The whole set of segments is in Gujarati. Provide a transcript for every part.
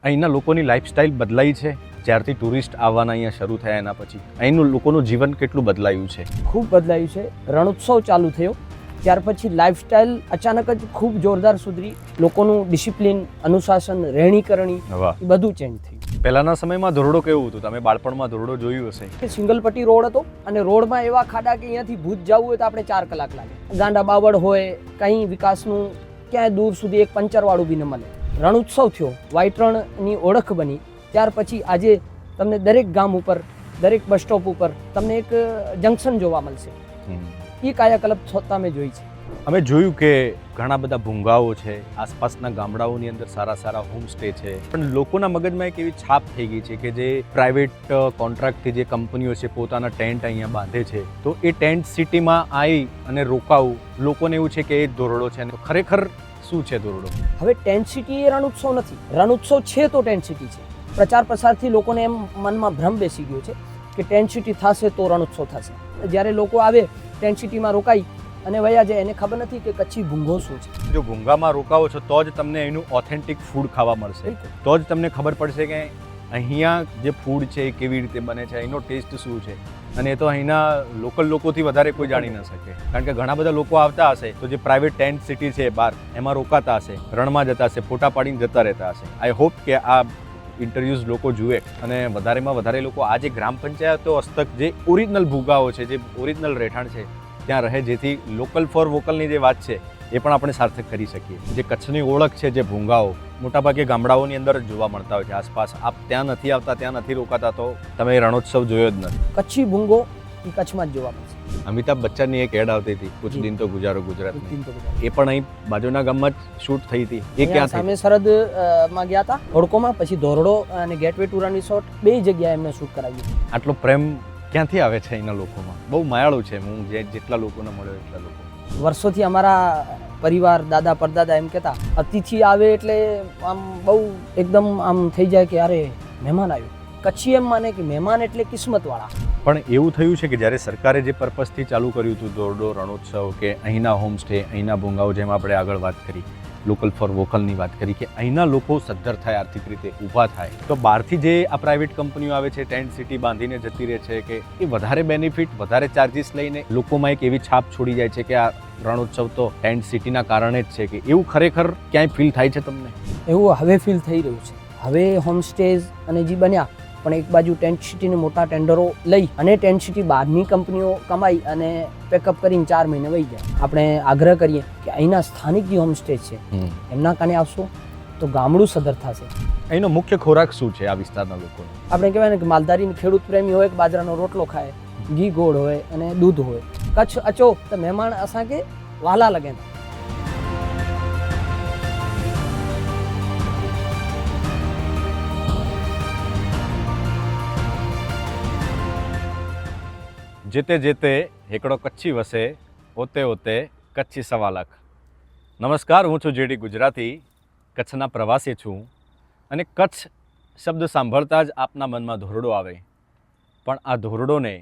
અહીંના લોકોની લાઈફસ્ટાઈલ બદલાઈ છે જ્યારથી ટુરિસ્ટ આવવાના અહીંયા શરૂ થયા એના પછી અહીંનું લોકોનું જીવન કેટલું બદલાયું છે? ખૂબ બદલાયું છે. રણોત્સવ ચાલુ થયો ત્યાર પછી લાઈફસ્ટાઈલ અચાનક જ ખૂબ જોરદાર સુધરી. લોકોનું ડિસિપ્લિન, અનુશાસન, રહેણીકરણી વાહ. એ બધું ચેન્જ થયું. પહેલાના સમયમાં ધોરડો કેવું હતું? તમે બાળપણમાં ધોરડો જોયું હશે. કે સિંગલ પટ્ટી રોડ હતો અને રોડમાં એવા ખાડા કે અહીંયાથી ભૂજ જવું હોય તો આપણે 4 કલાક લાગે. ગાંડા બાવળ હોય, કંઈ વિકાસનું ક્યાંય દૂર સુધી એક પંચરવાળું બી ન મળે. રણોત્સવ થયો, વ્હાઈટ રણની ઓળખ બની. ત્યાર પછી આજે તમને દરેક ગામ ઉપર, દરેક બસ સ્ટોપ ઉપર તમને એક જંકશન જોવા મળશે. એ કાયાકલ્પ તમે જોઈ છે. અમે જોયું કે ઘણા બધા ભૂંગાઓ છે, આસપાસના ગામડાઓની અંદર સારા સારા હોમસ્ટે છે, પણ લોકોના મગજમાં એક એવી છાપ થઈ ગઈ છે કે જે પ્રાઇવેટ કોન્ટ્રાક્ટથી જે કંપનીઓ છે પોતાના ટેન્ટ અહીંયા બાંધે છે, તો એ ટેન્ટ સિટીમાં આવી અને રોકાવું, લોકોને એવું છે કે એ ધોરડો છે. તો ખરેખર શું છે ધોરડો? હવે ટેન્ટ સિટી એ રણોત્સવ નથી. રણોત્સવ છે તો ટેન્ટ સિટી છે. પ્રચાર પ્રસારથી લોકોને એમ મનમાં ભ્રમ બેસી ગયો છે કે ટેન્ટ સિટી થશે તો રણોત્સવ થશે. જ્યારે લોકો આવે ટેન્ટ સિટીમાં રોકાઈ અને વયા જાય, એને ખબર નથી કે કચ્છી ભૂંગો શું છે. જો ભૂંગામાં રોકાવો છો તો જ તમને એનું ઓથેન્ટિક ફૂડ ખાવા મળશે, તો જ તમને ખબર પડશે કે અહીંયા જે ફૂડ છે એ કેવી રીતે બને છે, એનો ટેસ્ટ શું છે. અને એ તો અહીંના લોકલ લોકોથી વધારે કોઈ જાણી ન શકે, કારણ કે ઘણા બધા લોકો આવતા હશે તો જે પ્રાઇવેટ ટેન્ટ સિટી છે બહાર, એમાં રોકાતા હશે, રણમાં જતા હશે, ફોટા પાડીને જતા રહેતા હશે. આઈ હોપ કે આ ઇન્ટરવ્યૂઝ લોકો જુએ અને વધારેમાં વધારે લોકો આ જે ગ્રામ પંચાયતો હસ્તક જે ઓરિજિનલ ભૂગાઓ છે, જે ઓરિજિનલ રહેઠાણ છે ત્યાં રહે, જેથી લોકલ ફોર વોકલની જે વાત છે એ પણ આપણે સાર્થક કરી શકીએ. જે કચ્છની ઓળખ છે, જે ભૂંગાઓ મોટાભાગે ગામડાઓની અંદર જ જોવા મળતા હોય છે આસપાસ. આપ ત્યાં નથી આવતા, ત્યાં નથી રોકાતા તો તમે રણોત્સવ જોયો જ નથી. કચ્છી ભૂંગો એ કચ્છમાં જ જોવા મળશે. અમિતાભ બચ્ચનની એક એડ આવતી હતી, કુછ દિન તો ગુજારો ગુજરાતમાં, એ પણ અહીં બાજુના ગામમાં જ શૂટ થઈ હતી. એ ક્યાં સામે સરહદ માં ગયા હતા, હોડકોમાં, પછી ધોરડો અને ગેટવે ટુ રન રિસોર્ટ, બે જગ્યાએ એમને શૂટ કરાવ્યું. આટલો પ્રેમ ક્યાંથી આવે છે અહીંના લોકોમાં? બહુ માયાળુ છે. હું જેટલા લોકોને મળ્યો એટલા લોકો. વર્ષોથી અમારા પરિવાર, દાદા પરદાદા એમ કહેતા, અતિથિ આવે એટલે આમ બહુ એકદમ આમ થઈ જાય કે અરે મહેમાન આવ્યું. કચ્છી એમ માને કે મહેમાન એટલે કિસ્મતવાળા. પણ એવું થયું છે કે જ્યારે સરકારે જે પર્પઝથી ચાલુ કર્યું હતું ધોરડો રણોત્સવ, કે અહીંના હોમસ્ટે, અહીંના ભૂંગાઓ, જેમ આપણે આગળ વાત કરી, લોકલ ફોર વોકલની વાત કરી, કે અહીંના લોકો સદ્ધર થાય, આર્થિક રીતે ઊભા થાય, તો બહારથી જે આ પ્રાઇવેટ કંપનીઓ આવે છે, ટેન્ટ સિટી બાંધીને જતી રહે છે, કે એ વધારે બેનિફિટ, વધારે ચાર્જિસ લઈને લોકોમાં એક એવી છાપ છોડી જાય છે કે આ રણોત્સવ તો ટેન્ટ સિટીના કારણે જ છે. કે એવું ખરેખર ક્યાંય ફીલ થાય છે તમને? એવું હવે ફીલ થઈ રહ્યું છે. હવે હોમસ્ટેઝ અને જે બન્યા, પણ એક બાજુ ટેન્ટ સિટીને મોટા ટેન્ડરો લઈ અને ટેન્ટ સિટી બહારની કંપનીઓ કમાઈ અને પેકઅપ કરીને 4 મહિને વહી જાય. આપણે આગ્રહ કરીએ કે અહીંના સ્થાનિક જે હોમસ્ટે છે એમના કાને આવશો તો ગામડું સદર થશે. અહીંનો મુખ્ય ખોરાક શું છે આ વિસ્તારના લોકોનો? આપણે કહેવાય ને કે માલધારી ખેડૂત પ્રેમી હોય, બાજરાનો રોટલો ખાય, ઘી ગોળ હોય અને દૂધ હોય. કચ્છ અચો તો મહેમાન અસાંखे વાલા લગે. જેતે જેતે હેકડો કચ્છી વસે, ઓતે ઓતે કચ્છી સવા લાખ. નમસ્કાર, હું છું જેડી ગુજરાતી, કચ્છના પ્રવાસી છું. અને કચ્છ શબ્દ સાંભળતા જ આપના મનમાં ધોરડો આવે. પણ આ ધોરડોને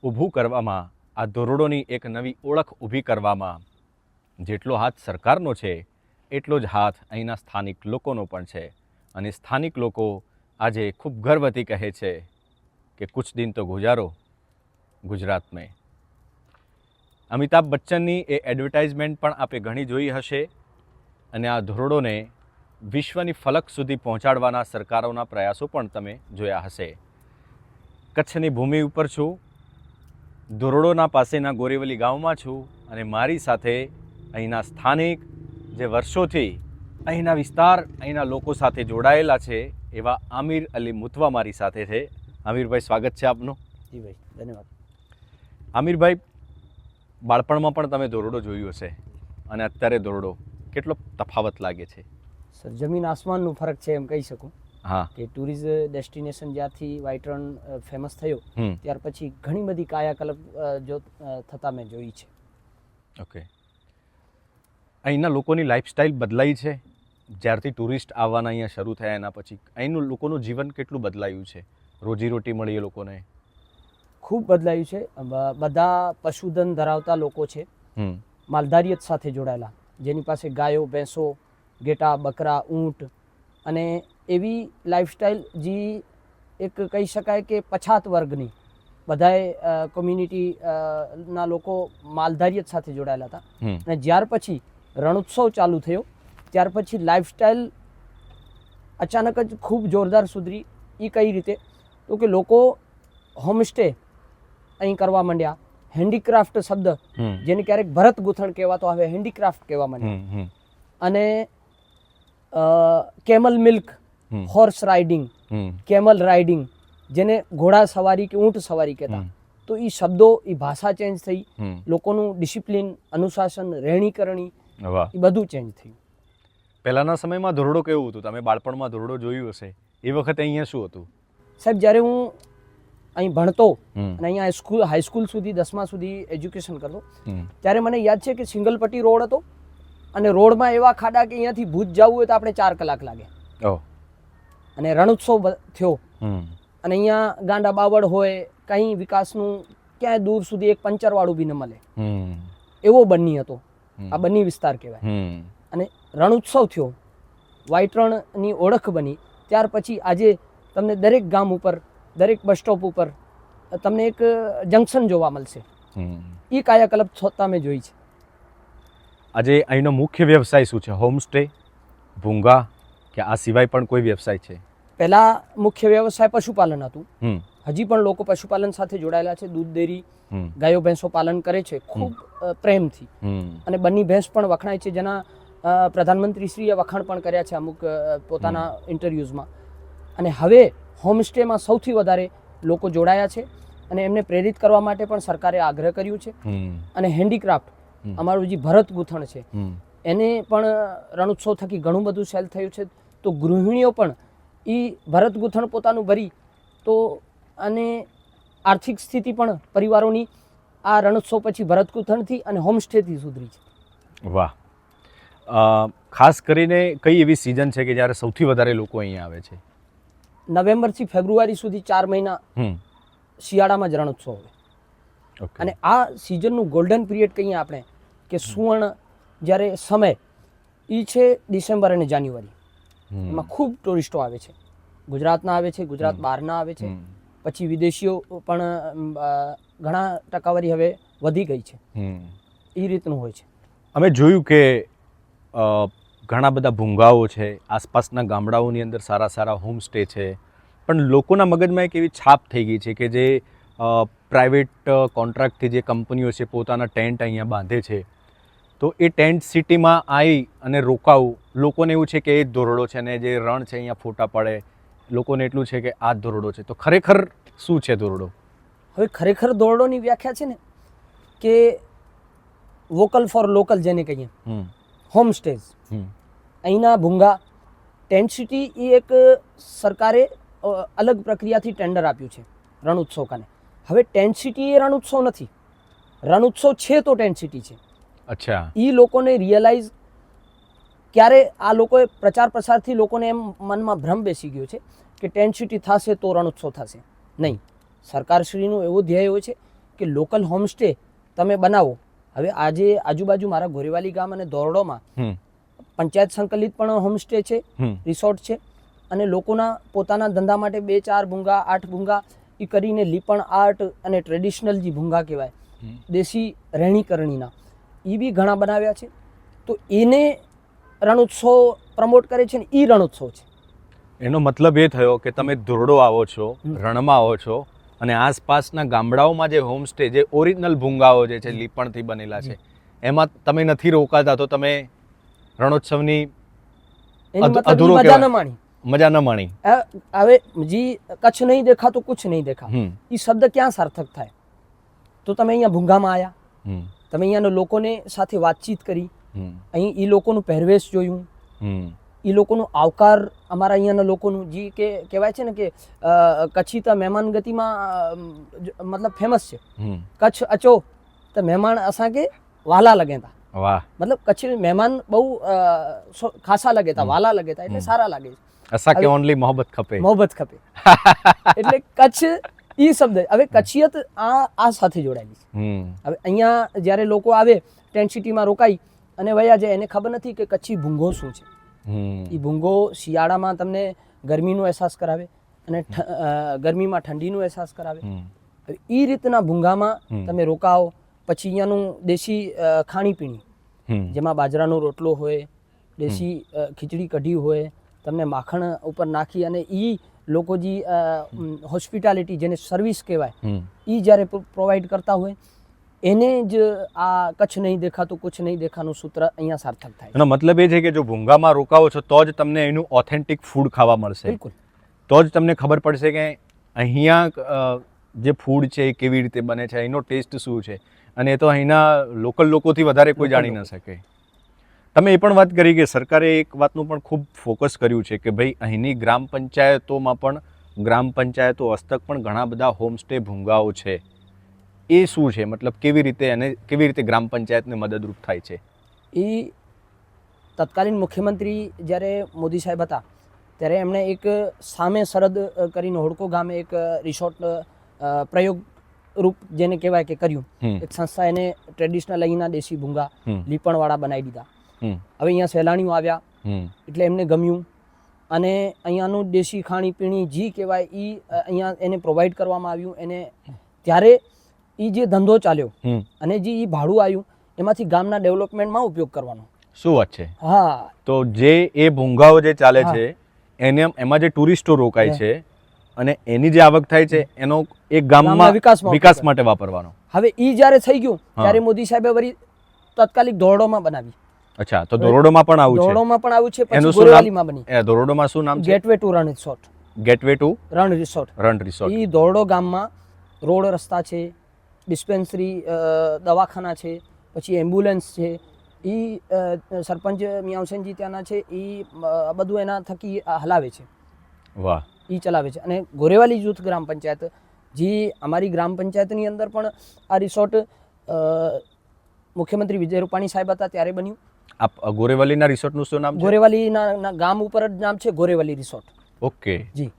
ઊભું કરવામાં, આ ધોરડોની એક નવી ઓળખ ઊભી કરવામાં જેટલો હાથ સરકારનો છે એટલો જ હાથ અહીંના સ્થાનિક લોકોનો પણ છે. અને સ્થાનિક લોકો આજે ખૂબ ગર્વથી કહે છે કે કુછ દિન તો ગુજારો ગુજરાત મેં. અમિતાભ બચ્ચનની એ એડવર્ટાઇઝમેન્ટ પણ આપે ઘણી જોઈ હશે. અને આ ધોરડોને વિશ્વની ફલક સુધી પહોંચાડવાના સરકારોના પ્રયાસો પણ તમે જોયા હશે. કચ્છની ભૂમિ ઉપર છું, ધોરડોના પાસેના ગોરેવલી ગામમાં છું, અને મારી સાથે અહીંના સ્થાનિક, જે વર્ષોથી અહીંના વિસ્તાર, અહીંના લોકો સાથે જોડાયેલા છે, એવા આમિર અલી મુતવા મારી સાથે છે. આમિરભાઈ, સ્વાગત છે આપનું. જી ભાઈ, ધન્યવાદ. આમિરભાઈ, બાળપણમાં પણ તમે ધોરડો જોયું હશે, અને અત્યારે ધોરડો કેટલો તફાવત લાગે છે? સર, જમીન આસમાનનો ફરક છે એમ કહી શકું. હા. કે ટુરિઝમ ડેસ્ટિનેશન જ્યારથી વ્હાઈટ રણ ફેમસ થયો ત્યાર પછી ઘણી બધી કાયાકલ્પ જો થતા મેં જોઈ છે. ઓકે. અહીંના લોકોની લાઈફસ્ટાઈલ બદલાઈ છે જ્યારથી ટુરિસ્ટ આવવાના અહીંયા શરૂ થયા એના પછી? અહીંનું લોકોનું જીવન કેટલું બદલાયું છે? રોજીરોટી મળી એ લોકોને? ખૂબ બદલાયું છે. બધા પશુધન ધરાવતા લોકો છે, માલધારિયત સાથે જોડાયેલા, જેની પાસે ગાયો, ભેંસો, ઘેટા, બકરા, ઊંટ અને એવી લાઈફસ્ટાઈલ જે એક કહી શકાય કે પછાત વર્ગની બધાએ કોમ્યુનિટી ના લોકો માલધારિયત સાથે જોડાયેલા હતા. અને જ્યાર પછી રણોત્સવ ચાલુ થયો ત્યાર પછી લાઈફસ્ટાઈલ અચાનક જ ખૂબ જોરદાર સુધરી. એ કઈ રીતે? તો કે લોકો હોમસ્ટે અહીં કરવા માંડ્યા. હેન્ડીક્રાફ્ટ શબ્દ જેને ક્યારેક ભરત ગૂંથણ કહેવાતો હવે હેન્ડીક્રાફ્ટ કહેવા માંડ્યા. અને camel milk, horse riding, camel riding, જેને ઘોડા સવારી કે ઊંટ સવારી કહેતા. તો એ શબ્દો, એ ભાષા ચેન્જ થઈ. લોકોનું ડિસિપ્લિન, અનુશાસન, રહેણીકરણી એ બધું ચેન્જ થયું. પહેલાના સમયમાં ધોરડો કેવું હતું? તમે બાળપણમાં ધોરડો જોયું હશે. એ વખતે અહીંયા શું હતું? સાહેબ, જ્યારે હું અહીં ભણતો અને અહીંયા હાઈસ્કૂલ સુધી 10મા સુધી એજ્યુકેશન કરતો ત્યારે મને યાદ છે કે સિંગલ પટ્ટી રોડ હતો અને રોડમાં એવા ખાડા કે અહીંયાથી ભુજ જવું હોય તો આપણે 4 કલાક લાગે. અને રણોત્સવ થયો અને અહીંયા ગાંડા બાવળ હોય, કંઈ વિકાસનું ક્યાંય દૂર સુધી એક પંચરવાળું બી ન મળે એવો બન્ની હતો. આ બન્ની વિસ્તાર કહેવાય. અને રણોત્સવ થયો, વ્હાઈટ રણની ઓળખ બની. ત્યાર પછી આજે તમને દરેક ગામ ઉપર, દરેક બસ સ્ટોપ ઉપર તમને એક જંકશન જોવા મળશે. એ કાયાકલ્પ તમે જોઈ છે. આજે અહીંનો મુખ્ય વ્યવસાય શું છે? હોમસ્ટે, ભૂંગા, કે આ સિવાય પણ કોઈ વ્યવસાય છે? પહેલા મુખ્ય વ્યવસાય પશુપાલન હતું. હજી પણ લોકો પશુપાલન સાથે જોડાયેલા છે. દૂધ ડેરી, ગાયો ભેંસો પાલન કરે છે ખૂબ પ્રેમથી. અને બંની ભેંસ પણ વખણાય છે, જેના પ્રધાનમંત્રીશ્રીએ વખાણ પણ કર્યા છે અમુક પોતાના ઇન્ટરવ્યૂઝમાં. અને હવે હોમસ્ટેમાં સૌથી વધારે લોકો જોડાયા છે અને એમને પ્રેરિત કરવા માટે પણ સરકારે આગ્રહ કર્યું છે. અને હેન્ડીક્રાફ્ટ, અમારું જે ભરત ગૂંથણ છે એને પણ રણોત્સવ થકી ઘણું બધું સેલ થયું છે. તો ગૃહિણીઓ પણ એ ભરત ગૂંથણ પોતાનું ભરી તો અને આર્થિક સ્થિતિ પણ પરિવારોની આ રણોત્સવ પછી ભરત ગૂંથણથી અને હોમસ્ટેથી સુધરી છે. વાહ. ખાસ કરીને કઈ એવી સિઝન છે કે જ્યારે સૌથી વધારે લોકો અહીંયા આવે છે? નવેમ્બરથી ફેબ્રુઆરી સુધી 4 મહિના શિયાળામાં જ રણોત્સવ હોય. અને આ સિઝનનું ગોલ્ડન પીરિયડ કહીએ આપણે કે સુવર્ણ જ્યારે સમય એ છે ડિસેમ્બર અને જાન્યુઆરી. એમાં ખૂબ ટુરિસ્ટો આવે છે, ગુજરાતના આવે છે, ગુજરાત બહારના આવે છે. પછી વિદેશીઓ પણ ઘણા ટકાવારી હવે વધી ગઈ છે. એ રીતનું હોય છે. અમે જોયું કે ઘણા બધા ભૂંગાઓ છે, આસપાસના ગામડાઓની અંદર સારા સારા હોમસ્ટે છે, પણ લોકોના મગજમાં એક એવી છાપ થઈ ગઈ છે કે જે પ્રાઇવેટ કોન્ટ્રાક્ટથી જે કંપનીઓ છે પોતાના ટેન્ટ અહીંયા બાંધે છે, તો એ ટેન્ટ સિટીમાં આવી અને રોકાવું, લોકોને એવું છે કે એ જ ધોરડો છે અને જે રણ છે અહીંયા ફોટા પડે, લોકોને એટલું છે કે આ જ ધોરડો છે. તો ખરેખર શું છે ધોરડો? હવે ખરેખર ધોરડોની વ્યાખ્યા છે ને કે વોકલ ફોર લોકલ જેને કહીએ, હોમસ્ટેઝ. અહીંના ભૂંગા ટેન્ટ સિટી એ એક સરકારે અલગ પ્રક્રિયાથી ટેન્ડર આપ્યું છે રણોત્સવ કાને. હવે ટેન્ટ સિટી એ રણોત્સવ નથી, રણોત્સવ છે તો ટેન્ટ સિટી છે. અચ્છા. એ લોકોને રિયલાઇઝ ક્યારે આ લોકોએ પ્રચાર પ્રસારથી લોકોને એમ મનમાં ભ્રમ બેસી ગયો છે કે ટેન્ટ સિટી થશે તો રણોત્સવ થશે. નહીં, સરકારશ્રીનું એવો ધ્યેય હોય છે કે લોકલ હોમસ્ટે તમે બનાવો. હવે આજે આજુબાજુ મારા ગોરેવાલી ગામ અને ધોરડોમાં પંચાયત સંકલિત પણ હોમસ્ટે છે, રિસોર્ટ છે. અને લોકોના પોતાના ધંધા માટે 2-4 ભૂંગા, 8 ભૂંગા એ કરીને લીપણ આર્ટ અને ટ્રેડિશનલ જે ભૂંગા કહેવાય દેશી રહેણીકરણીના એ બી ઘણા બનાવ્યા છે. તો એને રણોત્સવ પ્રમોટ કરે છે ને એ રણોત્સવ છે. એનો મતલબ એ થયો કે તમે ધોરડો આવો છો, રણમાં આવો છો અને આસપાસના ગામડાઓમાં જે હોમસ્ટે, જે ઓરિજિનલ ભૂંગાઓ જે છે લીપણથી બનેલા છે, એમાં તમે નથી રોકાતા તો તમે રણોત્સવની અધૂરો મજા ન માણી. મજા ન માણી. હવે જી કચ્છ નહીં દેખા તો કુછ નહીં દેખા, એ શબ્દ ક્યાં સાર્થક થાય? તો તમે અહીંયા ભૂંગામાં આવ્યા, તમે અહીંયાના લોકોને સાથે વાતચીત કરી, અહીં એ લોકોનું પહેરવેશ જોયું, એ લોકોનું આવકાર, અમારા અહીંયાના લોકોનું જે કે કહેવાય છે ને કે કચ્છી તો મહેમાન ગતિમાં મતલબ ફેમસ છે. કચ્છ અચો તો મહેમાન અસાંखे વાલા લગે તા. વાહ. મતલબ કચ્છી મહેમાન બહુ ખાસા લગે તા, વાલા લગે તા, એટલે સારા લાગે છે. અસાંखे ઓનલી મોહબ્બત ખપે. મોહબ્બત ખપે. એટલે કચ્છ એ શબ્દ હવે કચ્છિયત આ સાથે જોડાયેલી છે. હવે અહીંયા જ્યારે લોકો આવે ટેન્ટ સિટીમાં રોકાઈ અને વયા જાય, એને ખબર નથી કે કચ્છી ભૂંગો શું છે. એ ભૂંગો શિયાળામાં તમને ગરમીનો અહેસાસ કરાવે અને ગરમીમાં ઠંડીનો અહેસાસ કરાવે. હવે એ રીતના ભૂંગામાં તમે રોકાઓ. પછી અહીંયાનું દેશી ખાણીપીણી જેમાં બાજરાનો રોટલો હોય, દેશી ખીચડી કઢી હોય, તમને માખણ ઉપર નાખી અને એ લોકો જે હોસ્પિટાલિટી જેને સર્વિસ કહેવાય એ જ્યારે પ્રોવાઈડ કરતા હોય એને જ આ કચ્છ નહીં દેખાતું કુછ નહીં દેખાનું સૂત્ર અહીંયા સાર્થક થાય. એનો મતલબ એ છે કે જો ભૂંગામાં રોકાવો છો તો જ તમને એનું ઓથેન્ટિક ફૂડ ખાવા મળશે. બિલકુલ. તો જ તમને ખબર પડશે કે અહીંયા જે ફૂડ છે એ કેવી રીતે બને છે, એનો ટેસ્ટ શું છે, અને એ તો અહીંના લોકલ લોકોથી વધારે કોઈ જાણી ન શકે. તમે એ પણ વાત કરી કે સરકારે એક વાતનું પણ ખૂબ ફોકસ કર્યું છે કે ભાઈ અહીંની ગ્રામ પંચાયતોમાં પણ ગ્રામ પંચાયતો હસ્તક પણ ઘણા બધા હોમસ્ટે ભૂંગાઓ છે. એ શું છે, મતલબ કેવી રીતે ગ્રામ પંચાયતને મદદરૂપ થાય છે? એ તત્કાલીન મુખ્યમંત્રી જ્યારે મોદી સાહેબ હતા ત્યારે એમણે એક સામે સરહદ કરીને હોડકો ગામે એક રિસોર્ટ પ્રયોગ રૂપ જેને કહેવાય કે કર્યું. એક સંસ્થા એને ટ્રેડિશનલ અહીંના દેશી ભૂંગા લીપણવાળા બનાવી દીધા. હવે અહીંયા સહેલાણીઓ આવ્યા એટલે એમને ગમ્યું અને અહીંયાનું દેશી ખાણીપીણી જે કહેવાય એ અહીંયા એને પ્રોવાઈડ કરવામાં આવ્યું. એને ત્યારે એ જે ધંધો ચાલ્યો અને જે એ ભાડું આવ્યું એમાંથી ગામના ડેવલપમેન્ટમાં ઉપયોગ કરવાનો. શું વાત છે? હા. તો જે એ ભૂંગાઓ જે ચાલે છે એમાં જે ટુરિસ્ટો રોકાય છે અને એની જે આવક થાય છે એનો એક ગામમાં વિકાસ માટે વાપરવાનો. હવે એ જ્યારે થઈ ગયું ત્યારે મોદી સાહેબે વળી તાત્કાલિક ધોરડોમાં બનાવી. અચ્છા, તો ધોરડોમાં પણ આવું છે? ધોરડોમાં પણ આવું છે. પછી ગોરેવાલીમાં બની. ધોરડોમાં શું નામ છે? Gateway to Rann resort. Gateway to Rann resort. એ ધોરડો ગામમાં રોડ રસ્તા છે, ડિસ્પેન્સરી દવાખાના છે, પછી એમ્બ્યુલન્સ છે. એ સરપંચ મિયાવસેનજી ત્યાંના છે એ બધું એના થકી હલાવે છે. વાહ. એ ચલાવે છે. અને ગોરેવાલી જૂથ ગ્રામ પંચાયત જે અમારી ગ્રામ પંચાયતની અંદર પણ આ રિસોર્ટ મુખ્યમંત્રી વિજય રૂપાણી સાહેબ હતા ત્યારે બન્યું. આપ ગોરેવાલીના રિસોર્ટનું શું નામ છે? ગોરેવાલીના ગામ ઉપર જ નામ છે ગોરેવાલી રિસોર્ટ. ઓકે જી.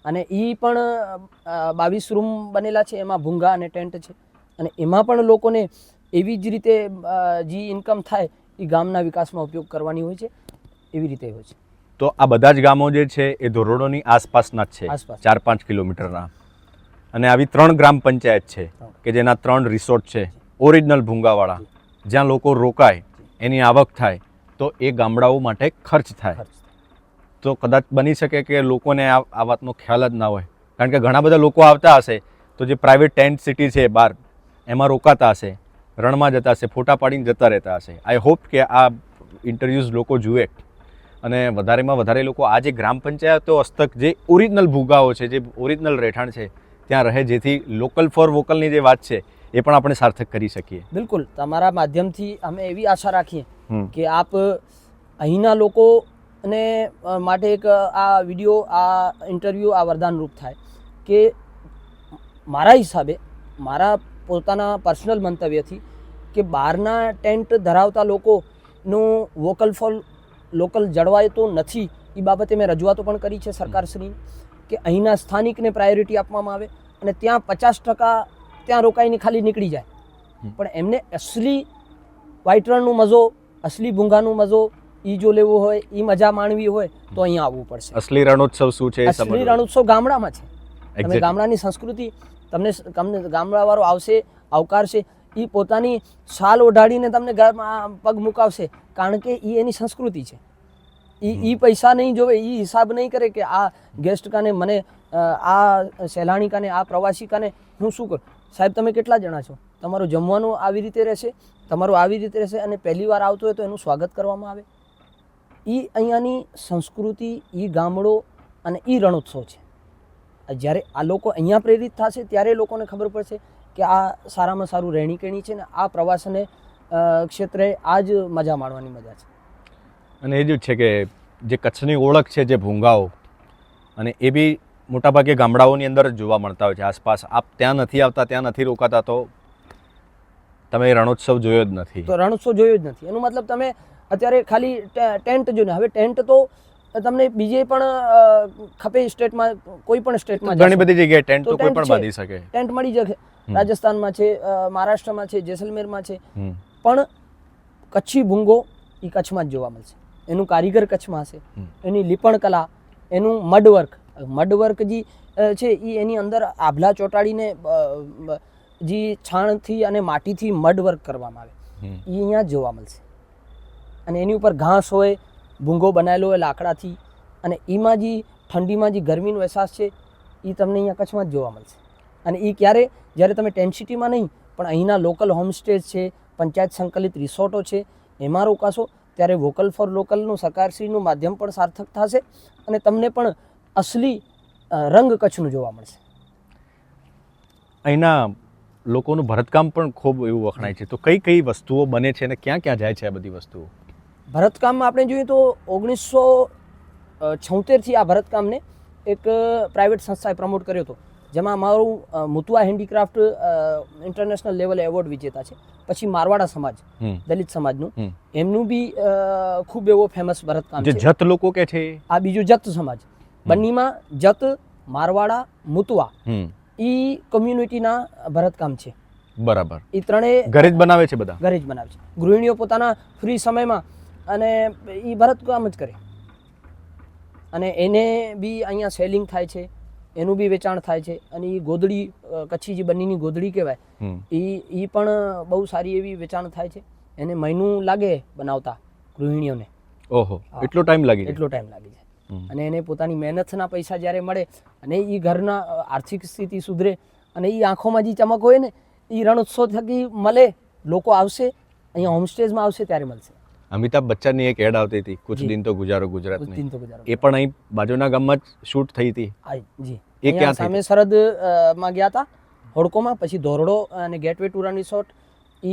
અને એ પણ 22 રૂમ બનેલા છે. એમાં ભૂંગા અને ટેન્ટ છે અને એમાં પણ લોકોને એવી જ રીતે જે ઇન્કમ થાય એ ગામના વિકાસમાં ઉપયોગ કરવાની હોય છે. એવી રીતે હોય છે. તો આ બધા જ ગામો જે છે એ ધોરડોની આસપાસના જ છે, આસપાસ 4-5 કિલોમીટરના. અને આવી 3 ગ્રામ પંચાયત છે કે જેના 3 રિસોર્ટ છે ઓરિજિનલ ભૂંગાવાળા, જ્યાં લોકો રોકાય, એની આવક થાય તો એ ગામડાઓ માટે ખર્ચ થાય. તો કદાચ બની શકે કે લોકોને આ વાતનો ખ્યાલ જ ના હોય, કારણ કે ઘણા બધા લોકો આવતા હશે તો જે પ્રાઇવેટ ટેન્ટ સિટી છે બહાર એમાં રોકાતા હશે, રણમાં જતા હશે, ફોટા પાડીને જતા રહેતા હશે. આઈ હોપ કે આ ઇન્ટરવ્યૂઝ લોકો જુએ અને વધારેમાં વધારે લોકો આ જે ગ્રામ પંચાયતો હસ્તક જે ઓરિજિનલ ભૂંગાઓ છે, જે ઓરિજિનલ રહેઠાણ છે ત્યાં રહે, જેથી લોકલ ફોર વોકલની જે વાત છે એ પણ આપણે સાર્થક કરી શકીએ. બિલકુલ. તમારા માધ્યમથી અમે એવી આશા રાખીએ કે આપ અહીંના લોકોને માટે એક આ વિડીયો, આ ઇન્ટરવ્યૂ, આ વરદાનરૂપ થાય કે મારા હિસાબે, મારા પોતાના પર્સનલ મંતવ્યથી કે બહારના ટેન્ટ ધરાવતા લોકોનું વોકલ ફોર લોકલ જળવાય તો નથી. એ બાબતે મેં રજૂઆતો પણ કરી છે સરકારશ્રીને કે અહીંના સ્થાનિકને પ્રાયોરિટી આપવામાં આવે અને ત્યાં 50% ત્યાં રોકાઈને ખાલી નીકળી જાય, પણ એમને અસલી વ્હાઈટ રણનું મજો, અસલી ભૂંગાનું મજો એ જો લેવો હોય, એ મજા માણવી હોય તો અહીંયા આવવું પડશે. અસલી રણોત્સવ શું છે? અસલી રણોત્સવ ગામડામાં છે. તમે ગામડાની સંસ્કૃતિ, તમને ગામડાવાળો આવશે, આવકારશે, એ પોતાની શાલ ઓઢાડીને તમને પગ મુકાવશે, કારણ કે એ એની સંસ્કૃતિ છે. એ પૈસા નહીં જોવે, એ હિસાબ નહીં કરે કે આ ગેસ્ટ કાને, મને આ સહેલાણી કાને, આ પ્રવાસી કાને હું શું કરું. સાહેબ તમે કેટલા જણા છો? તમારું જમવાનું આવી રીતે રહેશે, તમારું આવી રીતે રહેશે, અને પહેલી વાર આવતો હોય તો એનું સ્વાગત કરવામાં આવે. એ અહીંયાની સંસ્કૃતિ, એ ગામડો અને એ રણોત્સવ છે. જ્યારે આ લોકો અહીંયા પ્રેરિત થશે ત્યારે લોકોને ખબર પડશે કે આ સારામાં સારું રહેણી કહેણી છે ને આ પ્રવાસને ક્ષેત્રે આ જ મજા માણવાની મજા છે. અને એ જ છે કે જે કચ્છની ઓળખ છે, જે ભૂંગાઓ, અને એ બી મોટાભાગે ગામડાઓની અંદર જ જોવા મળતા હોય છે આસપાસ. આપ ત્યાં નથી આવતા, ત્યાં નથી રોકાતા તો તમે રણોત્સવ જોયો જ નથી. તો રણોત્સવ જોયો જ નથી એનો મતલબ તમે અત્યારે ખાલી ટેન્ટ જોઈને, હવે ટેન્ટ તો તમને બીજે પણ ખપે સ્ટેટમાં, કોઈ પણ સ્ટેટમાં ઘણી બધી જગ્યાએ ટેન્ટ તો કોઈ પણ બાંધી શકે. ટેન્ટ મળી જશે. રાજસ્થાનમાં છે, મહારાષ્ટ્રમાં છે, જેસલમેરમાં છે, પણ કચ્છી ભૂંગો એ કચ્છમાં જ જોવા મળશે. એનું કારીગર કચ્છમાં હશે, હમ. એની લીપણ કલા, એનું મડવર્ક છે એ એની અંદર આભલા ચોંટાડીને જે છાણથી અને માટીથી મડવર્ક કરવામાં આવે હમ. એ અહીંયા જોવા મળશે. અને એની ઉપર ઘાસ હોય, ભૂંગો બનાવેલો હોય લાકડાથી, અને એમાં જે ઠંડીમાં જે ગરમીનો અહેસાસ છે એ તમને અહીંયા કચ્છમાં જ જોવા મળશે. અને એ ક્યારે? જ્યારે તમે ટેન્ટ સિટીમાં નહીં પણ અહીંના લોકલ હોમસ્ટેઝ છે, પંચાયત સંકલિત રિસોર્ટો છે, એમાં રોકાશો ત્યારે વોકલ ફોર લોકલનું સરકારશ્રીનું માધ્યમ પણ સાર્થક થશે અને તમને પણ અસલી રંગ કચ્છનું જોવા મળશે. અહીંના લોકોનું ભરતકામ પણ ખૂબ એવું વખણાય છે, તો કઈ કઈ વસ્તુઓ બને છે અને ક્યાં ક્યાં જાય છે આ બધી વસ્તુઓ? ભરતકામમાં આપણે જોઈએ તો 1976થી આ ભરતકામને એક પ્રાઇવેટ સંસ્થાએ પ્રમોટ કર્યો હતો, જેમાં અમારું મુતુઆ હેન્ડીક્રાફ્ટ ઇન્ટરનેશનલ લેવલે એવોર્ડ વિજેતા છે. પછી મારવાડા સમાજ, દલિત સમાજનું, એમનું બી ખૂબ એવો ફેમસ ભરતકામ જે છે. જત લોકો કે છે આ બીજું જત સમાજ, બંનેમાં જત, મારવાડા, મુતુઆ એ કમ્યુનિટીના ભરતકામ છે. બરાબર. એ ત્રણેય ઘરે જ બનાવે છે બધા? ઘરે જ બનાવે છે. ગૃહિણીઓ પોતાના ફ્રી સમયમાં અને એ ભરતકામ જ કરે, અને એને બી અહીંયા સેલિંગ થાય છે, એનું બી વેચાણ થાય છે. અને એ ગોદડી, કચ્છી જે બંનેની ગોદડી કહેવાય, એ પણ બહુ સારી એવી વેચાણ થાય છે. એને મહિનું લાગે બનાવતા ગૃહિણીઓને. ઓહો, એટલો ટાઈમ લાગી જાય? એટલો ટાઈમ લાગી જાય. અને એને પોતાની મહેનતના પૈસા જ્યારે મળે અને એ ઘરના આર્થિક સ્થિતિ સુધરે અને એ આંખોમાં જે ચમક હોય ને એ રણોત્સવ થકી મળે. લોકો આવશે અહીંયા હોમસ્ટેઝમાં આવશે ત્યારે મળશે. અમિતાભ બચ્ચનની એક એડ આવતી હતી, કુછ દિન તો ગુજારો ગુજરાતમાં, દિન તો ગુજારો. એ પણ અહીં બાજુના ગામમાં જ શૂટ થઈ હતી. જી, એ ક્યાં સામે સરહદ માં ગયા હતા હોડકોમાં, પછી ધોરડો અને ગેટવે ટુ રન રિસોર્ટ, એ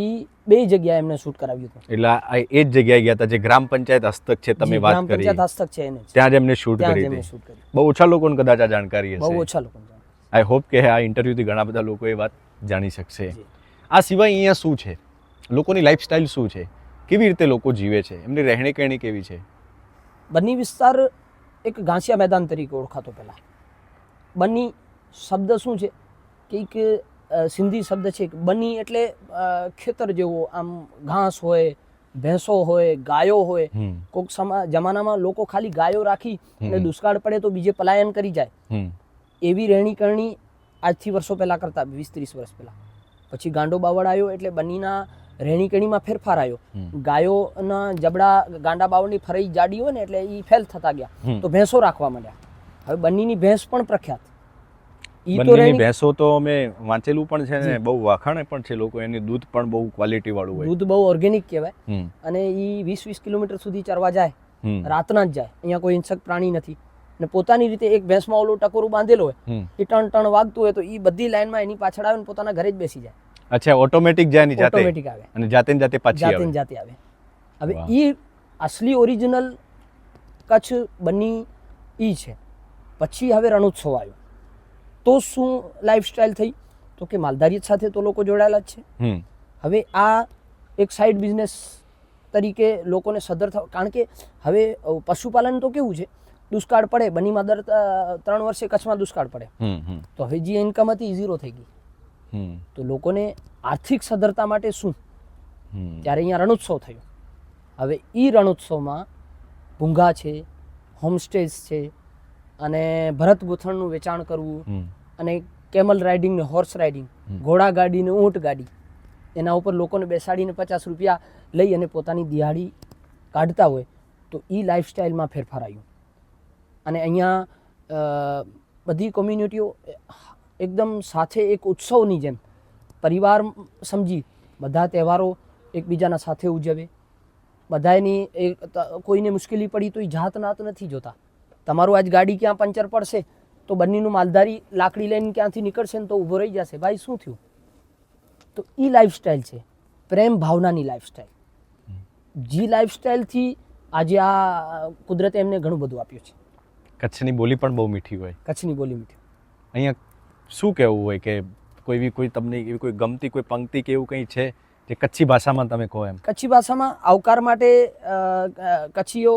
બે જગ્યાએ એમને શૂટ કરાવ્યું હતું. એટલે આ એ જ જગ્યાએ ગયા હતા જે ગ્રામ પંચાયત હસ્તક છે, તમે વાત ગ્રામ કરી, પંચાયત હસ્તક છે એને જ. ત્યાં જ એમને શૂટ ત્યાં જ કરી એમને હતી. શૂટ કર્યું. બહુ ઓછા લોકોને કદાચ આ જાણકારી બહુ હશે. ઓછા લોકો જાણે. આઈ હોપ કે આ ઇન્ટરવ્યુથી ઘણા બધા લોકો એ વાત જાણી શકશે. જી. આ સિવાય અહીંયા શું છે? લોકોની લાઈફસ્ટાઈલ શું છે? કેવી રીતે લોકો જીવે છે? એમની રહેણી કહેણી કેવી છે? બન્ની વિસ્તાર એક ઘાસિયા મેદાન તરીકે ઓળખાતો પહેલા. બન્ની શબ્દ શું છે કે એક સિંધી શબ્દ છે. બન્ની એટલે ખેતર જેવો, આમ ઘાસ હોય, ભેંસો હોય, ગાયો હોય. કોઈક જમાનામાં લોકો ખાલી ગાયો રાખી અને દુષ્કાળ પડે તો બીજે પલાયન કરી જાય, એવી રહેણી કરણી આજથી વર્ષો પહેલા કરતા, 20-30 વર્ષ પહેલા. પછી ગાંડો બાવળ આવ્યો એટલે બન્નીના રહેણી કરણીમાં ફેરફાર આવ્યો. ગાયોના જબડા ગાંડા બાવળની ફરઈ જાડી હોય ને એટલે એ ફેલ થતા ગયા, તો ભેંસો રાખવા માંડ્યા. હવે બન્નીની ભેંસ પણ પ્રખ્યાત. બંનેની ભેંસો તો અમે વાંચેલું પણ છે ને, બહુ વાખાણે પણ છે લોકો, એની દૂધ પણ બહુ ક્વોલિટી વાળું હોય. દૂધ બહુ ઓર્ગેનિક કહેવાય. અને એ 20-20 કિલોમીટર સુધી ચરવા જાય, રાતના જ જાય. અહીંયા કોઈ હિંસક પ્રાણી નથી. અને પોતાની રીતે એક ભેંસમાં ઓલું ટકોરું બાંધેલો હોય, એ ટણ વાગતું હોય તો એ બધી લાઈનમાં એની પાછળ આવે ને પોતાના ઘરે જ બેસી જાય. અચ્છા, ઓટોમેટિક જાય ની જાતે? ઓટોમેટિક આવે અને જાતે ને જાતે પાછી આવે? જાતે આવે. હવે એ અસલી ઓરિજિનલ કચ્છ બન્ની ઈ છે. પછી હવે રણોત્સવ આવ્યો તો શું લાઈફસ્ટાઈલ થઈ? તો કે માલધારી સાથે તો લોકો જોડાયેલા જ છે. હવે આ એક સાઈડ બિઝનેસ તરીકે લોકોને સદર થવા, કારણ કે હવે પશુપાલન તો કેવું છે, દુષ્કાળ પડે, બન્નીમાં દર 3 વર્ષે કચ્છમાં દુષ્કાળ પડે, તો હવે જે ઇન્કમ હતી એ ઝીરો થઈ ગઈ. તો લોકોને આર્થિક સદ્ધરતા માટે શું? ત્યારે અહીંયા રણોત્સવ થયો. હવે એ રણોત્સવમાં ભૂંગા છે, હોમસ્ટેઝ છે, અને ભરત ગૂંથણનું વેચાણ કરવું, અને કેમલ રાઇડિંગ ને હોર્સ રાઇડિંગ, ઘોડા ગાડી ને ઊંટ ગાડી, એના ઉપર લોકોને બેસાડીને 50 રૂપિયા લઈ અને પોતાની દિહાડી કાઢતા હોય, તો એ લાઈફસ્ટાઈલમાં ફેરફાર આવ્યું. અને અહીંયા બધી કોમ્યુનિટીઓ એકદમ સાથે એક ઉત્સવની જેમ પરિવાર સમજી બધા તહેવારો એકબીજાના સાથે ઉજવે. બધાની કોઈને મુશ્કેલી પડી તો એ જાત નાત નથી જોતા. તમારું આજ ગાડી ક્યાં પંચર પડશે તો બંનેનું માલધારી લાકડી લઈને ક્યાંથી નીકળશે ને તો ઊભો રહી જશે, ભાઈ શું થયું? તો એ લાઈફસ્ટાઈલ છે, પ્રેમ ભાવનાની લાઈફસ્ટાઈલ. જે લાઈફસ્ટાઈલથી આજે આ કુદરતે એમને ઘણું બધું આપ્યું છે. કચ્છની બોલી પણ બહુ મીઠી હોય. કચ્છની બોલી મીઠી. અહીંયા શું કહેવું હોય કે કોઈ તમને એવી કોઈ ગમતી કોઈ પંક્તિ કે એવું કંઈ છે જે કચ્છી ભાષામાં તમે કહો એમ? કચ્છી ભાષામાં આવકાર માટે કચ્છીઓ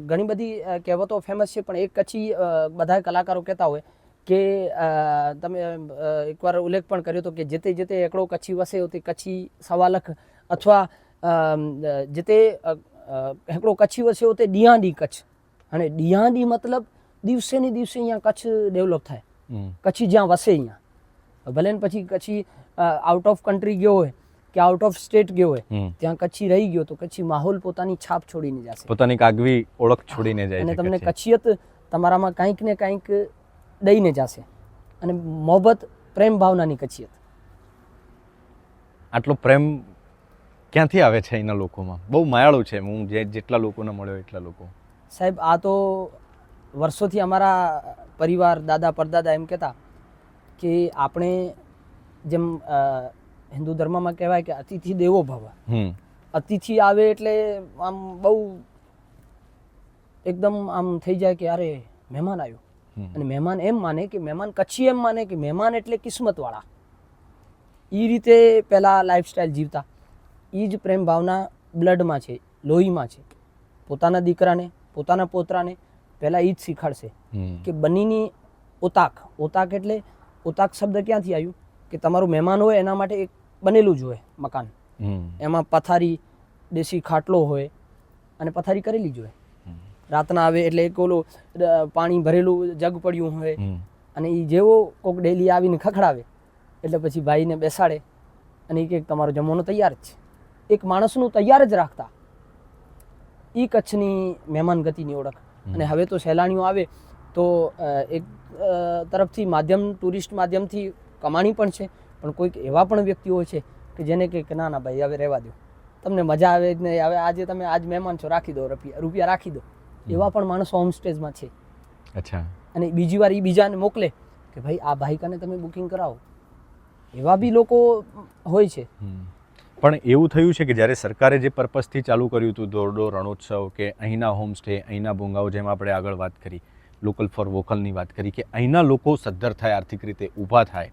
ઘણી બધી કહેવતો ફેમસ છે, પણ એક કચ્છી બધા કલાકારો કહેતા હોય કે તમે એકવાર ઉલ્લેખ પણ કર્યો હતો કે જેતે જેતે એકડો કચ્છી વસે તે કચ્છી સવા લખ, અથવા જેતે हिकिड़ो कच्छी वसे हुते ॾींहां ॾींहुं कच्छ हाणे ॾींहां ॾींहुं मतिलबु દિવસે ને દિવસે અહીંયા કચ્છ ડેવલપ થાય કચ્છી જ્યાં વસે અહીંયા ભલે ને પછી કચ્છી આઉટ ઓફ કન્ટ્રી ગયો હોય કે આઉટ ઓફ સ્ટેટ ગયો હોય ત્યાં કચ્છી રહી ગયો તો કચ્છી માહોલ પોતાની છાપ છોડીને જશે, પોતાની આગવી ઓળખ છોડીને જાય અને છે તમને કચ્છી. કચ્છિયત તમારામાં કંઈક ને કંઈક દઈને જશે અને મોહબ્બત પ્રેમ ભાવનાની કચ્છિયત. આટલો પ્રેમ ક્યાંથી આવે છે અહીંના લોકોમાં? બહુ માયાળુ છે. હું જેટલા લોકોને મળ્યો એટલા લોકો. સાહેબ આ તો વર્ષોથી અમારા પરિવાર દાદા પરદાદા એમ કહેતા કે આપણે જેમ હિન્દુ ધર્મમાં કહેવાય કે અતિથિ દેવો ભવ. અતિથિ આવે એટલે આમ બહુ એકદમ આમ થઈ જાય કે અરે મહેમાન આવ્યો, અને મહેમાન એમ માને કે મહેમાન કચ્છી એમ માને કે મહેમાન એટલે કિસ્મતવાળા. એ રીતે પહેલાં લાઈફસ્ટાઈલ જીવતા. એ જ પ્રેમ ભાવના બ્લડમાં છે, લોહીમાં છે. પોતાના દીકરાને પોતાના પોતરાને પહેલાં એ જ શીખાડશે કે બંનેની ઓતાક એટલે ઓતાક શબ્દ ક્યાંથી આવ્યું કે તમારું મહેમાન હોય એના માટે એક બનેલું જ હોય મકાન, એમાં પથારી દેશી ખાટલો હોય અને પથારી કરેલી જ હોય. રાતના આવે એટલે એક ઓલું પાણી ભરેલું જગ પડ્યું હોય, અને એ જેવો કોક ડેલી આવીને ખખડાવે એટલે પછી ભાઈને બેસાડે અને એ કે તમારો જમવાનો તૈયાર જ છે. એક માણસનું તૈયાર જ રાખતા. એ કચ્છની મહેમાન ગતિની ઓળખ. અને હવે તો સહેલાણીઓ આવે તો એક તરફથી માધ્યમ ટુરિસ્ટ માધ્યમથી કમાણી પણ છે, પણ કોઈક એવા પણ વ્યક્તિઓ છે કે જેને કે ના ના ભાઈ હવે રહેવા દો, તમને મજા આવે જ નહીં, હવે આજે તમે આજ મહેમાન છો રાખી દો, રૂપિયા રાખી દો. એવા પણ માણસો હોમસ્ટેઝમાં છે. અચ્છા. અને બીજી વાર એ બીજાને મોકલે કે ભાઈ આ ભાઈકાને તમે બુકિંગ કરાવો. એવા બી લોકો હોય છે. પણ એવું થયું છે કે જ્યારે સરકારે જે પર્પઝથી ચાલુ કર્યું હતું દોરડો રણોત્સવ, કે અહીંના હોમસ્ટે, અહીંના ભૂંગાઓ, જેમ આપણે આગળ વાત કરી, લોકલ ફોર વોકલની વાત કરી, કે અહીંના લોકો સદ્ધર થાય, આર્થિક રીતે ઊભા થાય,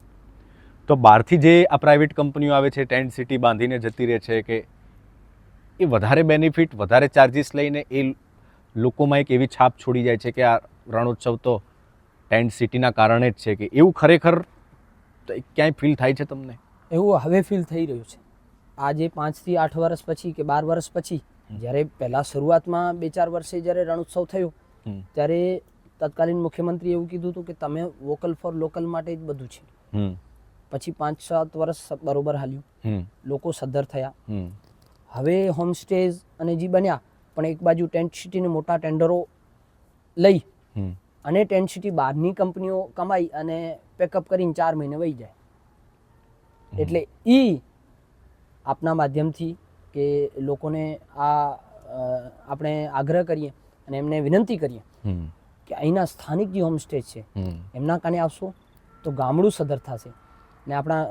તો બહારથી જે આ પ્રાઇવેટ કંપનીઓ આવે છે, ટેન્ટ સિટી બાંધીને જતી રહે છે, કે એ વધારે બેનિફિટ, વધારે ચાર્જિસ લઈને એ લોકોમાં એક એવી છાપ છોડી જાય છે કે આ રણોત્સવ તો ટેન્ટ સિટીના કારણે જ છે, કે એવું ખરેખર ક્યાંય ફીલ થાય છે તમને? એવું હવે ફીલ થઈ રહ્યું છે. આજે 5 થી 8 વર્ષ પછી કે 12 વર્ષ પછી, જ્યારે પહેલાં શરૂઆતમાં 2-4 વર્ષે જ્યારે રણોત્સવ થયો ત્યારે તત્કાલીન મુખ્યમંત્રી એવું કીધું હતું કે તમે વોકલ ફોર લોકલ માટે જ બધું છે. પછી 5-7 વર્ષ બરોબર હાલ્યું, લોકો સદ્ધર થયા. હવે હોમસ્ટેઝ અને જે બન્યા, પણ એક બાજુ ટેન્ટ સિટીને મોટા ટેન્ડરો લઈ અને ટેન્ટ સિટી બહારની કંપનીઓ કમાઈ અને પેકઅપ કરીને 4 મહિને વહી જાય. એટલે એ આપના માધ્યમથી કે લોકોને આ આપણે આગ્રહ કરીએ અને એમને વિનંતી કરીએ કે અહીંના સ્થાનિક જે હોમસ્ટે છે એમના કાને આવશો તો ગામડું સદ્ધર થશે. ને આપણા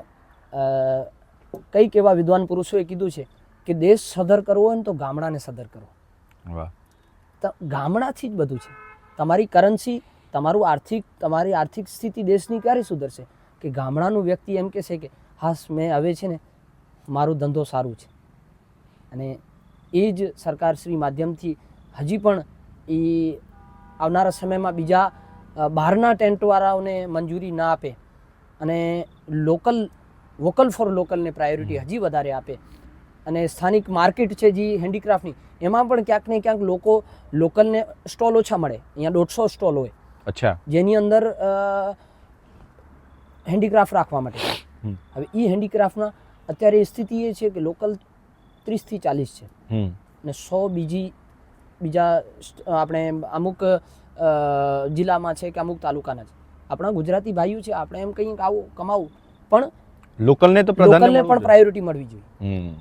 કંઈક એવા વિદ્વાન પુરુષોએ કીધું છે કે દેશ સદ્ધર કરવો હોય ને તો ગામડાને સદ્ધર કરો. તો ગામડાથી જ બધું છે. તમારી કરન્સી, તમારી આર્થિક સ્થિતિ દેશની ક્યારે સુધરશે કે ગામડાનું વ્યક્તિ એમ કહેશે કે હાસ મેં હવે છે ને મારું ધંધો સારું છે. અને એ જ સરકારશ્રી માધ્યમથી હજી પણ એ આવનારા સમયમાં બીજા બહારના ટેન્ટવાળાઓને મંજૂરી ના આપે અને વોકલ ફોર લોકલને પ્રાયોરિટી હજી વધારે આપે, અને સ્થાનિક માર્કેટ છે જે હેન્ડીક્રાફ્ટની, એમાં પણ ક્યાંક ને ક્યાંક લોકલને સ્ટોલ ઓછા મળે. અહીંયા 150 સ્ટોલ હોય. અચ્છા. જેની અંદર હેન્ડીક્રાફ્ટ રાખવા માટે. હવે એ હેન્ડીક્રાફ્ટના અત્યારે સ્થિતિ એ છે કે લોકલ 30 થી 40 છે અને 100 બીજા આપણે અમુક જિલ્લામાં છે કે અમુક તાલુકાના છે. આપણા ગુજરાતી ભાઈઓ છે, આપણે એમ કહીએ કે આવું કમાવું, પણ લોકલને પણ પ્રાયોરિટી મળવી જોઈએ.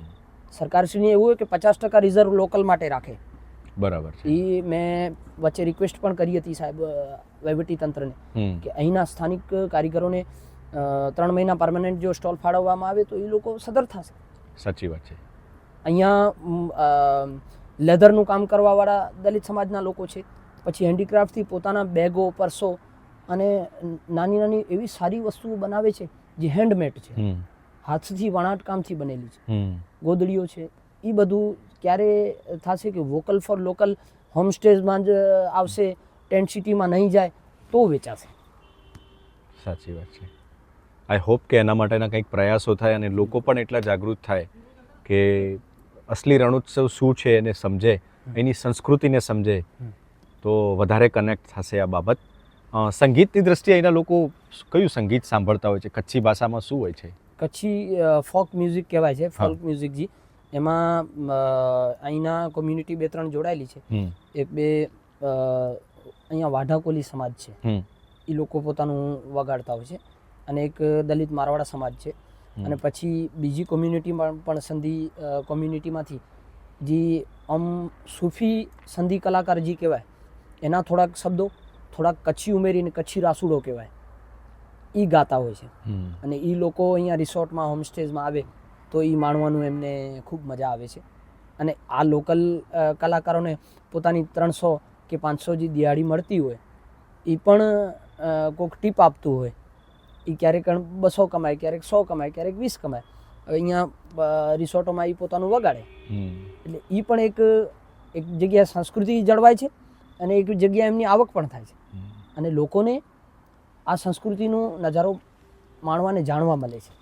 સરકારશ્રીને એવું હોય કે 50% રિઝર્વ લોકલ માટે રાખે. બરાબર. એ મેં વચ્ચે રિક્વેસ્ટ પણ કરી હતી સાહેબ વહીવટી તંત્રને કે અહીંના સ્થાનિક કારીગરોને 3 મહિના પરમાનન્ટ જો સ્ટોલ ફાળવવામાં આવે તો એ લોકો સદ્ધર થશે. સાચી વાત છે. અહીંયા લેધરનું કામ કરવાવાળા દલિત સમાજના લોકો છે, પછી હેન્ડીક્રાફ્ટથી પોતાના બેગો, પર્સો અને નાની નાની એવી સારી વસ્તુઓ બનાવે છે જે હેન્ડમેડ છે, હાથથી વણાટકામથી બનેલી છે, ગોદડીઓ છે. એ બધું ક્યારે થશે કે વોકલ ફોર લોકલ હોમસ્ટેઝમાં જ આવશે, ટેન્ટ સિટીમાં નહીં જાય તો વેચાશે. સાચી વાત છે. આઈ હોપ કે એના માટેના કંઈક પ્રયાસો થાય અને લોકો પણ એટલા જાગૃત થાય કે અસલી રણોત્સવ શું છે એને સમજે, એની સંસ્કૃતિને સમજે તો વધારે કનેક્ટ થશે આ બાબત. સંગીતની દ્રષ્ટિએ અહીંના લોકો કયું સંગીત સાંભળતા હોય છે? કચ્છી ભાષામાં શું હોય છે? કચ્છી ફોક મ્યુઝિક કહેવાય છે, ફોક મ્યુઝિક જી. એમાં અહીંના કોમ્યુનિટી 2-3 જોડાયેલી છે. એક બે અહીંયા વાઢા કોલી સમાજ છે, એ લોકો પોતાનું વગાડતા હોય છે, અને એક દલિત મારવાડા સમાજ છે, અને પછી બીજી કોમ્યુનિટીમાં પણ સંધી કોમ્યુનિટીમાંથી જે સૂફી સંધી કલાકાર જે કહેવાય એના થોડાક શબ્દો, થોડાક કચ્છી ઉમેરીને કચ્છી રાસુડો કહેવાય, એ ગાતા હોય છે. અને એ લોકો અહીંયા રિસોર્ટમાં, હોમસ્ટેઝમાં આવે તો એ માણવાનું એમને ખૂબ મજા આવે છે. અને આ લોકલ કલાકારોને પોતાની 300 કે 500 જે દિહાડી મળતી હોય એ પણ કોઈક ટીપ આપતું હોય, એ ક્યારેક 200 કમાય, ક્યારેક 100 કમાય, ક્યારેક 20 કમાય. હવે અહીંયા રિસોર્ટોમાં એ પોતાનું વગાડે, એટલે એ પણ એક જગ્યાએ સંસ્કૃતિ જળવાય છે, અને એક જગ્યાએ એમની આવક પણ થાય છે, અને લોકોને આ સંસ્કૃતિનો નજારો માણવાને જાણવા મળે છે.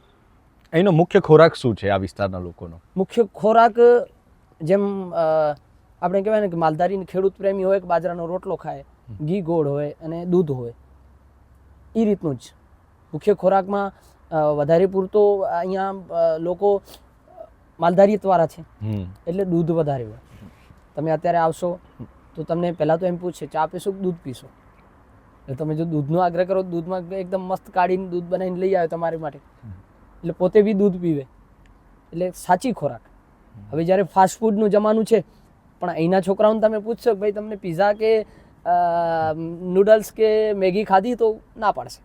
અહીંનો મુખ્ય ખોરાક શું છે આ વિસ્તારના લોકોનો? મુખ્ય ખોરાક જેમ આપણે કહેવાય ને કે માલધારી ખેડૂત પ્રેમી હોય કે બાજરાનો રોટલો ખાય, ઘી ગોળ હોય અને દૂધ હોય, એ રીતનું જ મુખ્ય ખોરાકમાં વધારે પૂરતો અહીંયા લોકો માલધારીવાળા છે, એટલે દૂધ વધારે હોય. તમે અત્યારે આવશો તો તમને પહેલાં તો એમ પૂછશે ચા પીશો કે દૂધ પીશો, એટલે તમે જો દૂધનો આગ્રહ કરો, દૂધમાં એકદમ મસ્ત કાઢીને દૂધ બનાવીને લઈ આવે તમારી માટે, એટલે પોતે બી દૂધ પીવે, એટલે સાચી ખોરાક. હવે જ્યારે ફાસ્ટ ફૂડનું જમાનું છે, પણ અહીંના છોકરાઓને તમે પૂછશો કે ભાઈ તમને પીઝા કે નૂડલ્સ કે મેગી ખાધી તો ના પાડશે.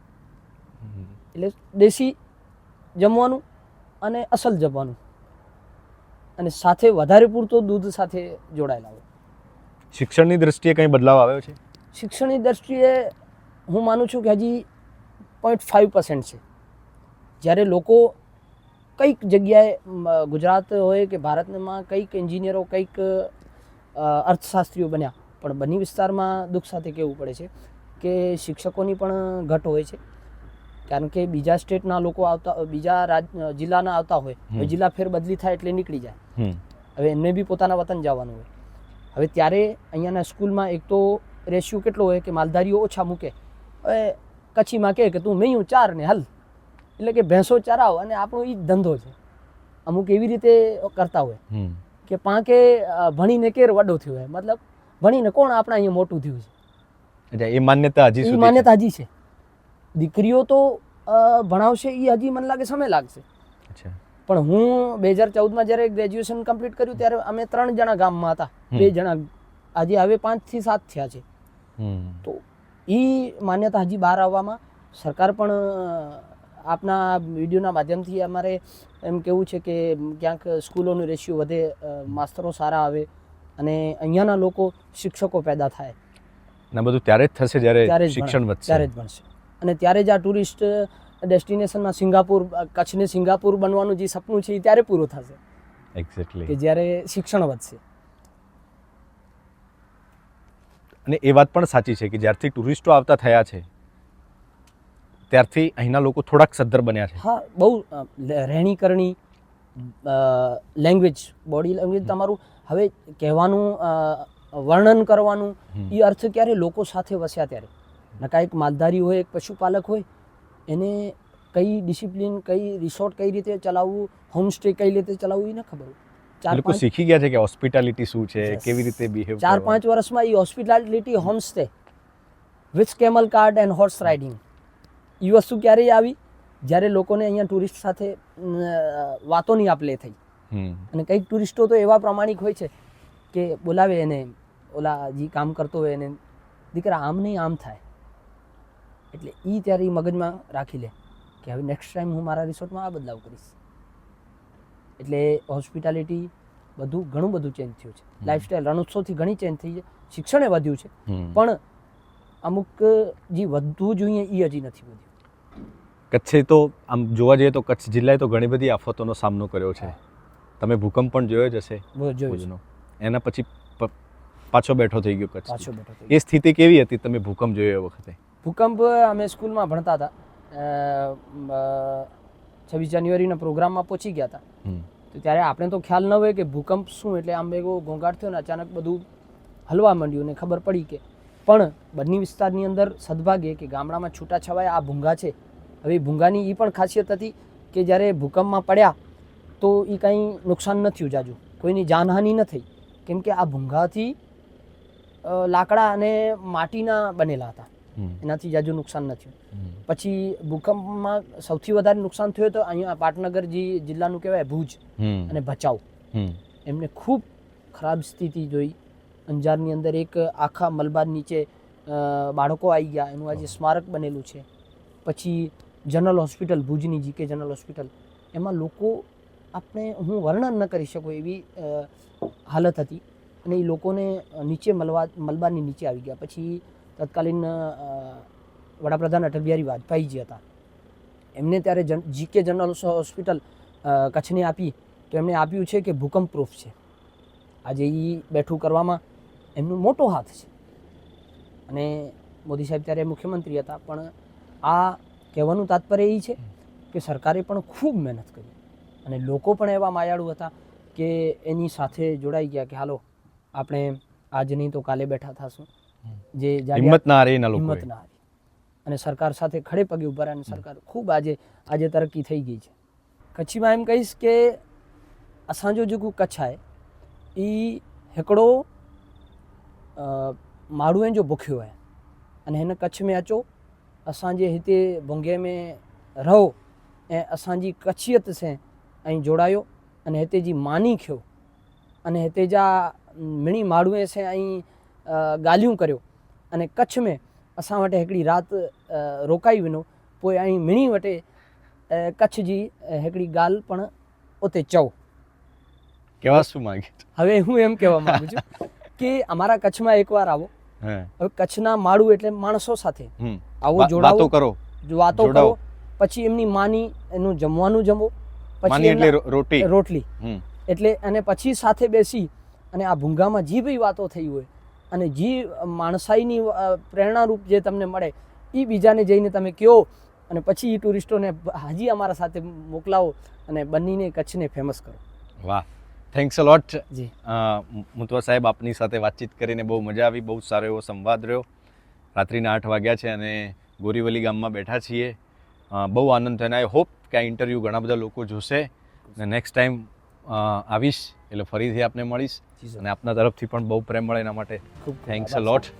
એટલે દેશી જમવાનું અને અસલ જમવાનું, અને સાથે વધારે પૂરતો દૂધ સાથે જોડાયેલા હોય. શિક્ષણની દ્રષ્ટિએ કંઈ બદલાવ આવ્યો છે? શિક્ષણની દ્રષ્ટિએ હું માનું છું કે હજી 0.5% છે. જ્યારે લોકો કંઈક જગ્યાએ ગુજરાત હોય કે ભારતમાં કંઈક એન્જિનિયરો, કંઈક અર્થશાસ્ત્રીઓ બન્યા, પણ બન્ની વિસ્તારમાં દુઃખ સાથે કહેવું પડે છે કે શિક્ષકોની પણ ઘટ હોય છે. કારણ કે બીજા સ્ટેટના લોકો આવતા, બીજા જિલ્લાના આવતા હોય, હવે જિલ્લા ફેર બદલી થાય એટલે નીકળી જાય, હવે એમને બી પોતાના વતન જવાનું હોય. હવે ત્યારે અહીંયાના સ્કૂલમાં એક તો રેશિયો કેટલો હોય કે માલધારીઓ ઓછા મૂકે. હવે કચ્છીમાં કહે કે તું મેયું 4 ને હલ, એટલે કે ભેંસો ચરાવ, અને આપણો એ જ ધંધો છે. અમુક એવી રીતે કરતા હોય કે પાંકે ભણીને કેર વડો થયો હોય, મતલબ ભણીને કોણ આપણા અહીંયા મોટું થયું છે. એ માન્યતા હજી એ માન્યતા હજી છે. દીકરીઓ તો ભણાવશે એ હજી મને લાગે સમય લાગશે. પણ હું 2014માં જ્યારે ગ્રેજ્યુએશન કમ્પ્લીટ કર્યું ત્યારે અમે 3 જણા ગામમાં હતા, 2 જણા, આજે હવે 5 થી 7 થયા છે. તો એ માન્યતા હજી બહાર આવવામાં સરકાર પણ આપના વિડીયોના માધ્યમથી અમારે એમ કેવું છે કે ક્યાંક સ્કૂલોનું રેશિયો વધે, માસ્તરો સારા આવે, અને અહીંયાના લોકો શિક્ષકો પેદા થાય. ને બધું ત્યારે જ થશે જ્યારે શિક્ષણ વધશે, ત્યારે જ બનશે. અને ત્યારે જ આ ટુરિસ્ટ ડેસ્ટિનેશનમાં સિંગાપુર, કચ્છને સિંગાપુર બનવાનું જે સપનું છે એ ત્યારે પૂરું થશે. એક્ઝેક્ટલી. કે જ્યારે શિક્ષણ વધશે. અને એ વાત પણ સાચી છે કે જ્યારથી ટુરિસ્ટો આવતા થયા છે ત્યારથી અહીંના લોકો થોડાક સદ્ધર બન્યા છે. હા, બહુ રહેણી કરણી, લેંગ્વેજ, બોડી લેંગ્વેજ તમારું, હવે કહેવાનું, વર્ણન કરવાનું, એ અર્થ ક્યારે લોકો સાથે વસ્યા ત્યારે. નકા એક માલધારી હોય, એક પશુપાલક હોય, એને કઈ ડિસિપ્લિન, કઈ રિસોર્ટ કઈ રીતે ચલાવવું, હોમસ્ટે કઈ રીતે ચલાવવું એ ન ખબર હોય. લોકો શીખી ગયા છે કે હોસ્પિટાલિટી શું છે, કેવી રીતે બિહેવ. 4-5 વર્ષમાં એ hospitality, homestay with camel cart and horse riding, એ વસ્તુ ક્યારેય આવી જ્યારે લોકોને અહીંયા ટુરિસ્ટ સાથે વાતોની આપ-લે થઈ. અને કંઈક ટુરિસ્ટો તો એવા પ્રામાણિક હોય છે કે બોલાવે એને, ઓલા જે કામ કરતો હોય એને, દીકરા આમ નહીં આમ થાય, એટલે એ ત્યારે એ મગજમાં રાખી લે કે હવે નેક્સ્ટ ટાઈમ હું મારા રિસોર્ટમાં આ બદલાવ કરીશ. એટલે હોસ્પિટાલિટી બધું ઘણું બધું ચેન્જ થયું છે. લાઈફસ્ટાઈલ રણોત્સવથી ઘણી ચેન્જ થઈ છે. શિક્ષણે વધ્યું છે, પણ અમુક જે વધવું જોઈએ એ હજી નથી વધ્યું. કચ્છે તો આમ જોવા જઈએ તો કચ્છ જિલ્લાએ તો ઘણી બધી આફતોનો સામનો કર્યો છે. તમે ભૂકંપ પણ જોયો જ હશે. જોયું. એના પછી પાછો બેઠો થઈ ગયો કચ્છ. પાછો બેઠો થઈ એ સ્થિતિ કેવી હતી તમે ભૂકંપ જોયો એ વખતે? ભૂકંપ અમે સ્કૂલમાં ભણતા હતા, 26 જાન્યુઆરીના પ્રોગ્રામમાં પહોંચી ગયા હતા, તો ત્યારે આપણે તો ખ્યાલ ન હોય કે ભૂકંપ શું, એટલે આમ એવો ઘોંઘાટ થયો ને અચાનક બધું હલવા માંડ્યું ને ખબર પડી કે પણ બન્ની વિસ્તારની અંદર સદભાગ્યે કે ગામડામાં છૂટાછવાયા આ ભૂંગા છે. હવે એ ભૂંગાની એ પણ ખાસિયત હતી કે જ્યારે ભૂકંપમાં પડ્યા તો એ કંઈ નુકસાન ન થયું જાજુ, કોઈની જાનહાનિ ન થઈ, કેમ કે આ ભૂંગાથી લાકડા અને માટીના બનેલા હતા, એનાથી જાજુ નુકસાન ન થયું. પછી ભૂકંપમાં સૌથી વધારે નુકસાન થયું તો અહીંયા પાટનગર જિલ્લાનું કહેવાય ભુજ અને ભચાઉ, એમને ખૂબ ખરાબ સ્થિતિ જોઈ. અંજારની અંદર એક આખા મલબાર નીચે બાળકો આવી ગયા, એનું આજે સ્મારક બનેલું છે. પછી જનરલ હોસ્પિટલ ભુજની જીકે જનરલ હોસ્પિટલ, એમાં લોકો આપણે હું વર્ણન ન કરી શકું એવી હાલત હતી અને એ લોકોને નીચે મલબારની નીચે આવી ગયા. પછી તત્કાલીન વડાપ્રધાન અટલ બિહારી વાજપેયીજી હતા, એમને ત્યારે જીકે જનરલ હોસ્પિટલ કચ્છને આપી તો એમણે આપ્યું છે કે ભૂકંપ પ્રૂફ છે. આજે એ બેઠું કરવામાં એમનો મોટો હાથ છે અને મોદી સાહેબ ત્યારે મુખ્યમંત્રી હતા. પણ આ કહેવાનું તાત્પર્ય એ છે કે સરકારે પણ ખૂબ મહેનત કરી અને લોકો પણ એવા માયાળુ હતા કે એની સાથે જોડાઈ ગયા કે હાલો આપણે આજ નહીં તો કાલે બેઠા થશું. જે હિંમત ના હારી એના લોકોએ. હિંમત ના હારી અને સરકાર સાથે ખડે પગે ઉભા રહ્યા અને સરકાર ખૂબ આજે તરક્કી થઈ ગઈ છે. કચ્છીમાં એમ કહીશ કે असांजो जेको कच्छ आहे ई हिकिड़ो माण्हुनि जो बुखियो आहे अने हिन कच्छ में अचो, असांजे हिते भुंगे में रहो ऐं असांजी कच्छियत से ऐं जोड़ायो अने हिते जी मानी खियो अने हिते जा मिणी माण्हुनि से ऐं ॻाल्हियूं करियो अने कच्छ में असां वटि हिकिड़ी राति रोकाई वञो, पोइ ऐं मिणी वटि कच्छ जी हिकिड़ी ॻाल्हि पण उते चओ. કેવા શું માંગે? હવે હું એમ કહેવા માંગુ છું કે અમારા કચ્છમાં એકવાર આવો. હવે કચ્છના માળું એટલે માણસો સાથે આવો, જોડાવો, વાતો કરો, પછી એમની માની એનું જમવાનું જમો, પછી રોટલી એટલે અને પછી સાથે બેસી અને આ ભૂંગામાં જે બી વાતો થઈ હોય અને જે માણસાઈની પ્રેરણારૂપ જે તમને મળે એ બીજાને જઈને તમે કહો અને પછી એ ટુરિસ્ટોને હજી અમારા સાથે મોકલાવો અને બનીને કચ્છને ફેમસ કરો. વાહ, થેન્ક્સ અ લોટ. જી મુતવા સાહેબ, આપની સાથે વાતચીત કરીને બહુ મજા આવી, બહુ સારો એવો સંવાદ રહ્યો. રાત્રિના 8 વાગ્યા છે અને ગોરીવલી ગામમાં બેઠા છીએ. બહુ આનંદ થયો અને આઈ હોપ કે આ ઇન્ટરવ્યૂ ઘણા બધા લોકો જોશે અને નેક્સ્ટ ટાઈમ આવીશ એટલે ફરીથી આપને મળીશ અને આપના તરફથી પણ બહુ પ્રેમ મળે એના માટે થેન્ક્સ અ લોટ.